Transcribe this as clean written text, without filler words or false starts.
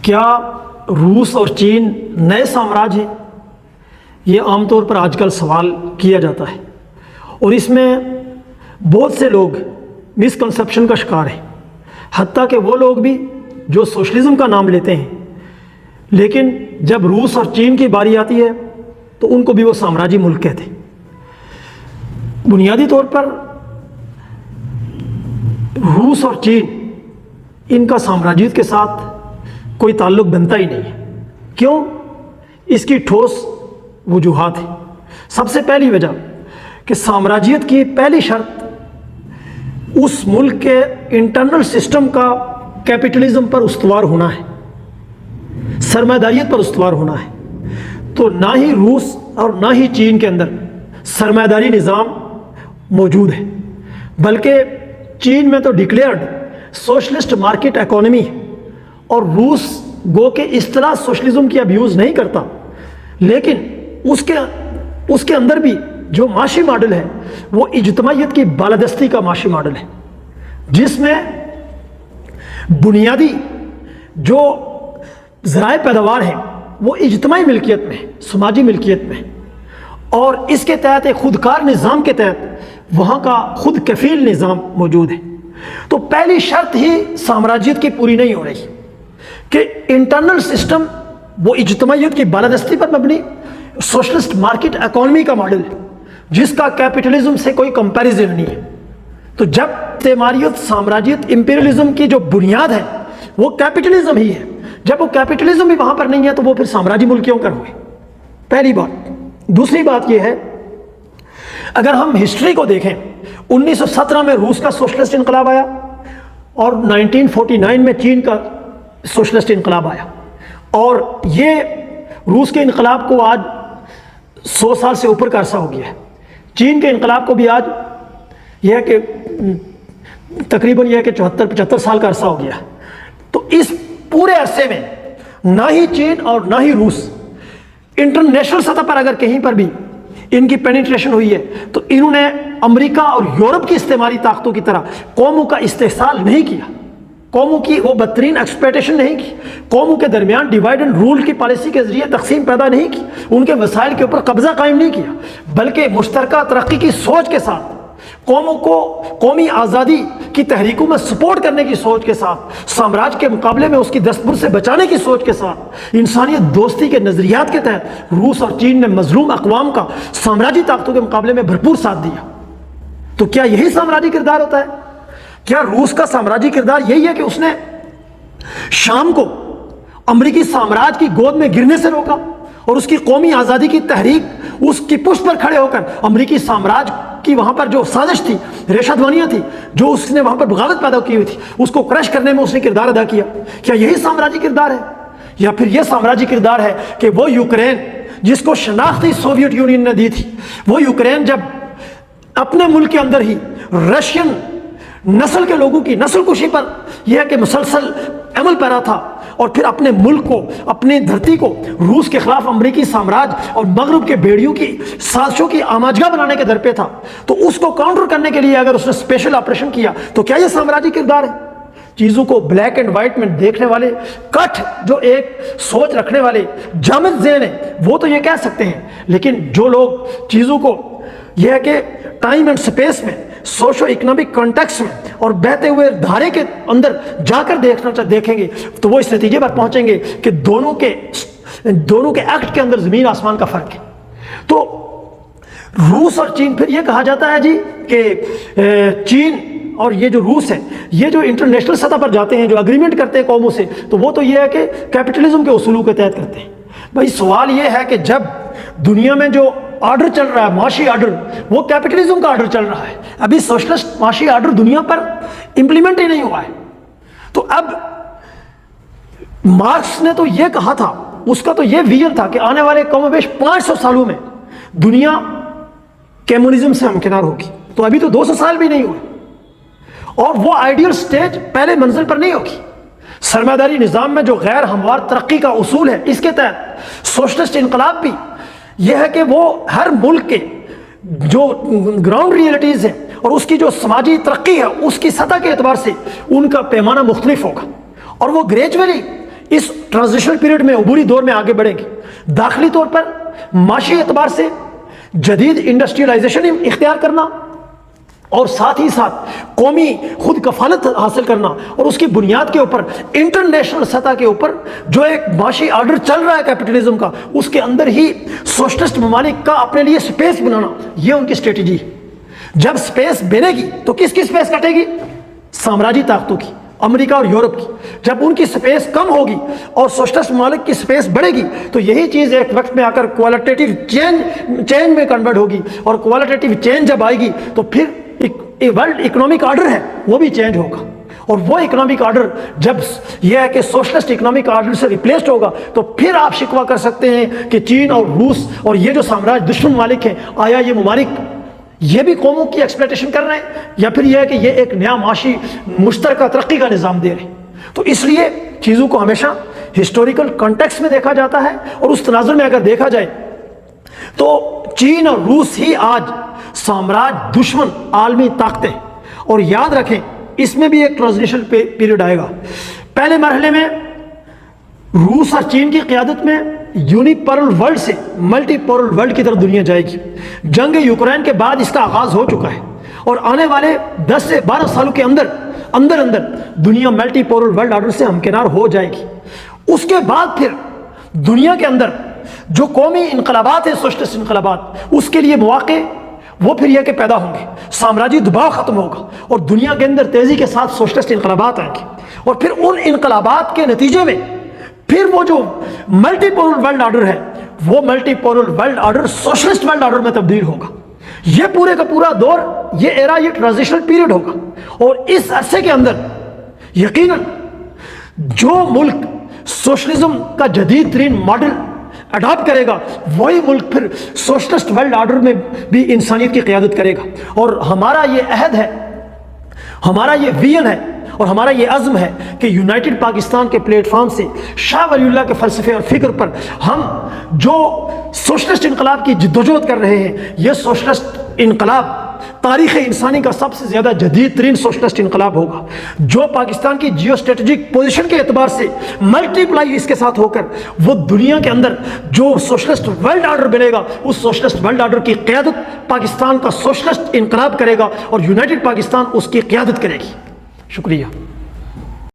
کیا روس اور چین نئے سامراج ہیں؟ یہ عام طور پر آج کل سوال کیا جاتا ہے، اور اس میں بہت سے لوگ مسکنسیپشن کا شکار ہیں، حتیٰ کہ وہ لوگ بھی جو سوشلزم کا نام لیتے ہیں، لیکن جب روس اور چین کی باری آتی ہے تو ان کو بھی وہ سامراجی ملک کہتے ہیں۔ بنیادی طور پر روس اور چین ان کا سامراجیت کے ساتھ کوئی تعلق بنتا ہی نہیں ہے۔ کیوں؟ اس کی ٹھوس وجوہات ہیں۔ سب سے پہلی وجہ کہ سامراجیت کی پہلی شرط اس ملک کے انٹرنل سسٹم کا کیپٹلزم پر استوار ہونا ہے، سرمایہ داریت پر استوار ہونا ہے۔ تو نہ ہی روس اور نہ ہی چین کے اندر سرمایہ داری نظام موجود ہے، بلکہ چین میں تو ڈکلیئرڈ سوشلسٹ مارکیٹ اکانومی ہے، اور روس گو کہ اصطلاح سوشلزم کی اب یوز نہیں کرتا، لیکن اس کے اندر بھی جو معاشی ماڈل ہے وہ اجتماعیت کی بالادستی کا معاشی ماڈل ہے، جس میں بنیادی جو ذرائع پیداوار ہیں وہ اجتماعی ملکیت میں، سماجی ملکیت میں، اور اس کے تحت ایک خودکار نظام کے تحت وہاں کا خود کفیل نظام موجود ہے۔ تو پہلی شرط ہی سامراجیت کی پوری نہیں ہو رہی کہ انٹرنل سسٹم وہ اجتماعیت کی بالادستی پر مبنی سوشلسٹ مارکیٹ اکانومی کا ماڈل ہے، جس کا کیپٹلزم سے کوئی کمپیریزن نہیں ہے۔ تو جب تیماریت، سامراجیت، امپیریلزم کی جو بنیاد ہے وہ کیپٹلزم ہی ہے، جب وہ کیپٹلزم بھی وہاں پر نہیں ہے تو وہ پھر سامراجی ملکیوں کر ہوئے۔ پہلی بات۔ دوسری بات یہ ہے، اگر ہم ہسٹری کو دیکھیں، 1917 میں روس کا سوشلسٹ انقلاب آیا، اور 1949 میں چین کا سوشلسٹ انقلاب آیا، اور یہ روس کے انقلاب کو آج 100 سال سے اوپر کا عرصہ ہو گیا ہے۔ چین کے انقلاب کو بھی آج یہ ہے کہ تقریباً یہ ہے کہ 74-75 سال کا عرصہ ہو گیا ہے۔ تو اس پورے عرصے میں نہ ہی چین اور نہ ہی روس انٹرنیشنل سطح پر اگر کہیں پر بھی ان کی پینیٹریشن ہوئی ہے تو انہوں نے امریکہ اور یورپ کی استعماری طاقتوں کی طرح قوموں کا استحصال نہیں کیا، قوموں کی وہ بدترین ایکسپلائٹیشن نہیں کی، قوموں کے درمیان ڈیوائڈ اینڈ رول کی پالیسی کے ذریعے تقسیم پیدا نہیں کی، ان کے وسائل کے اوپر قبضہ قائم نہیں کیا، بلکہ مشترکہ ترقی کی سوچ کے ساتھ، قوموں کو قومی آزادی کی تحریکوں میں سپورٹ کرنے کی سوچ کے ساتھ، سامراج کے مقابلے میں اس کی دستبر سے بچانے کی سوچ کے ساتھ، انسانیت دوستی کے نظریات کے تحت روس اور چین نے مظلوم اقوام کا سامراجی طاقتوں کے مقابلے میں بھرپور ساتھ دیا۔ تو کیا یہی سامراجی کردار ہوتا ہے؟ کیا روس کا سامراجی کردار یہی ہے کہ اس نے شام کو امریکی سامراج کی گود میں گرنے سے روکا، اور اس کی قومی آزادی کی تحریک اس کی پشت پر کھڑے ہو کر امریکی سامراج کی وہاں پر جو سازش تھی، ریشہ دوانیاں تھی، جو اس نے وہاں پر بغاوت پیدا کی ہوئی تھی، اس کو کرش کرنے میں اس نے کردار ادا کیا؟ کیا یہی سامراجی کردار ہے؟ یا پھر یہ سامراجی کردار ہے کہ وہ یوکرین جس کو شناختی سوویت یونین نے دی تھی، وہ یوکرین جب اپنے ملک کے اندر ہی رشین نسل کے لوگوں کی نسل کشی پر یہ ہے کہ مسلسل عمل پیرا تھا، اور پھر اپنے ملک کو، اپنی دھرتی کو روس کے خلاف امریکی سامراج اور مغرب کے بھیڑیوں کی سازشوں کی آماجگاہ بنانے کے در پہ تھا، تو اس کو کاؤنٹر کرنے کے لیے اگر اس نے اسپیشل آپریشن کیا تو کیا یہ سامراجی کردار ہے؟ چیزوں کو بلیک اینڈ وائٹ میں دیکھنے والے، کٹ جو ایک سوچ رکھنے والے جامد ذہن ہیں وہ تو یہ کہہ سکتے ہیں، لیکن جو لوگ چیزوں کو یہ ہے کہ ٹائم اینڈ سپیس میں، سوشو اکنامک کانٹیکس میں اور بہتے ہوئے دھارے کے اندر جا کر دیکھیں گے تو وہ اس نتیجے پر پہنچیں گے کہ دونوں کے ایکٹ کے اندر زمین آسمان کا فرق ہے۔ تو روس اور چین، پھر یہ کہا جاتا ہے جی کہ چین اور یہ جو روس ہے، یہ جو انٹرنیشنل سطح پر جاتے ہیں، جو اگریمنٹ کرتے ہیں قوموں سے، تو وہ تو یہ ہے کہ کیپٹلزم کے اصولوں کے تحت کرتے ہیں۔ بھائی سوال یہ ہے کہ جب دنیا میں جو آرڈر چل رہا ہے، معاشی آرڈر، وہ کیپٹلزم کا آرڈر چل رہا ہے، ابھی سوشلسٹ معاشی آرڈر دنیا پر امپلیمنٹ ہی نہیں ہوا ہے۔ تو اب مارکس نے تو یہ کہا تھا، اس کا تو یہ ویژن تھا کہ آنے والے کم و بیش 500 سالوں میں دنیا کمیونزم سے ہمکنار ہوگی، تو ابھی تو 200 سال بھی نہیں ہوئے، اور وہ آئیڈیل سٹیج پہلے منزل پر نہیں ہوگی۔ سرمایہ داری نظام میں جو غیر ہموار ترقی کا اصول ہے، اس کے تحت سوشلسٹ انقلاب بھی یہ ہے کہ وہ ہر ملک کے جو گراؤنڈ ریئلٹیز ہیں اور اس کی جو سماجی ترقی ہے اس کی سطح کے اعتبار سے ان کا پیمانہ مختلف ہوگا، اور وہ گریجولی اس ٹرانزیشنل پیریڈ میں عبوری دور میں آگے بڑھیں گی. داخلی طور پر معاشی اعتبار سے جدید انڈسٹریلائزیشن اختیار کرنا اور ساتھ ہی ساتھ قومی خود کفالت حاصل کرنا اور اس کی بنیاد کے اوپر انٹرنیشنل سطح کے اوپر جو ایک معاشی آرڈر چل رہا ہے کیپٹلزم کا اس کے اندر ہی سوشلسٹ ممالک کا اپنے لیے سپیس بنانا، یہ ان کی اسٹریٹجی ہے. جب سپیس بنے گی تو کس کی سپیس کٹے گی؟ سامراجی طاقتوں کی، امریکہ اور یورپ کی. جب ان کی سپیس کم ہوگی اور سوشلسٹ ممالک کی سپیس بڑھے گی تو یہی چیز ایک وقت میں آ کر کوالٹیٹیو چینج میں کنورٹ ہوگی، اور کوالٹیٹیو چینج جب آئے گی تو پھر ورلڈ اکنامک آرڈر ہے وہ بھی چینج ہوگا. اور وہ اکنامک آرڈر جب یہ ہے کہ سوشلسٹ اکنامک آرڈر سے ریپلیسڈ ہوگا تو پھر آپ شکوہ کر سکتے ہیں کہ چین اور روس اور یہ جو سامراج دشمن ممالک ہیں، آیا یہ ممالک یہ بھی قوموں کی ایکسپلائٹیشن کر رہے ہیں یا پھر یہ ہے کہ یہ ایک نیا معاشی مشترکہ ترقی کا نظام دے رہے ہیں؟ تو اس لیے چیزوں کو ہمیشہ ہسٹوریکل کانٹیکسٹ میں دیکھا جاتا ہے، اور اس تناظر میں اگر دیکھا جائے تو چین اور روس ہی آج سامراج دشمن عالمی طاقتیں. اور یاد رکھیں اس میں بھی ایک ٹرانزیشنل پیریڈ آئے گا. پہلے مرحلے میں روس اور چین کی قیادت میں یونیپولر ورلڈ سے ملٹی پولر ورلڈ کی طرف دنیا جائے گی. جنگ یوکرین کے بعد اس کا آغاز ہو چکا ہے، اور آنے والے 10 سے 12 سالوں کے اندر دنیا ملٹی پولر ورلڈ آرڈر سے ہمکنار ہو جائے گی. اس کے بعد پھر دنیا کے اندر جو قومی انقلابات ہیں، سوشلسٹ انقلابات، اس کے لیے مواقع وہ پھر یہ کہ پیدا ہوں گے. سامراجی دباؤ ختم ہوگا اور دنیا کے اندر تیزی کے ساتھ سوشلسٹ انقلابات آئیں گے، اور پھر ان انقلابات کے نتیجے میں پھر وہ جو ملٹی پولر ورلڈ آرڈر ہے وہ multi polar world order socialist world order میں تبدیل ہوگا. یہ پورے کا پورا دور، یہ ایرا، یہ ٹرانزیشنل پیریڈ ہوگا. اور اس عرصے کے اندر یقیناً جو ملک سوشلزم کا جدید ترین ماڈل اڈاپٹ کرے گا وہی ملک پھر سوشلسٹ ورلڈ آرڈر میں بھی انسانیت کی قیادت کرے گا. اور ہمارا یہ عہد ہے، ہمارا یہ ویژن ہے اور ہمارا یہ عزم ہے کہ یونائٹڈ پاکستان کے پلیٹ فارم سے شاہ ولی اللہ کے فلسفے اور فکر پر ہم جو سوشلسٹ انقلاب کی جدوجہد کر رہے ہیں، یہ سوشلسٹ انقلاب تاریخ انسانی کا سب سے زیادہ جدید ترین سوشلسٹ انقلاب ہوگا، جو پاکستان کی جیو اسٹریٹجک پوزیشن کے اعتبار سے ملٹی پلائی اس کے ساتھ ہو کر وہ دنیا کے اندر جو سوشلسٹ ورلڈ آرڈر بنے گا اس سوشلسٹ ورلڈ آرڈر کی قیادت پاکستان کا سوشلسٹ انقلاب کرے گا اور یونائٹڈ پاکستان اس کی قیادت کرے گی. شکریہ.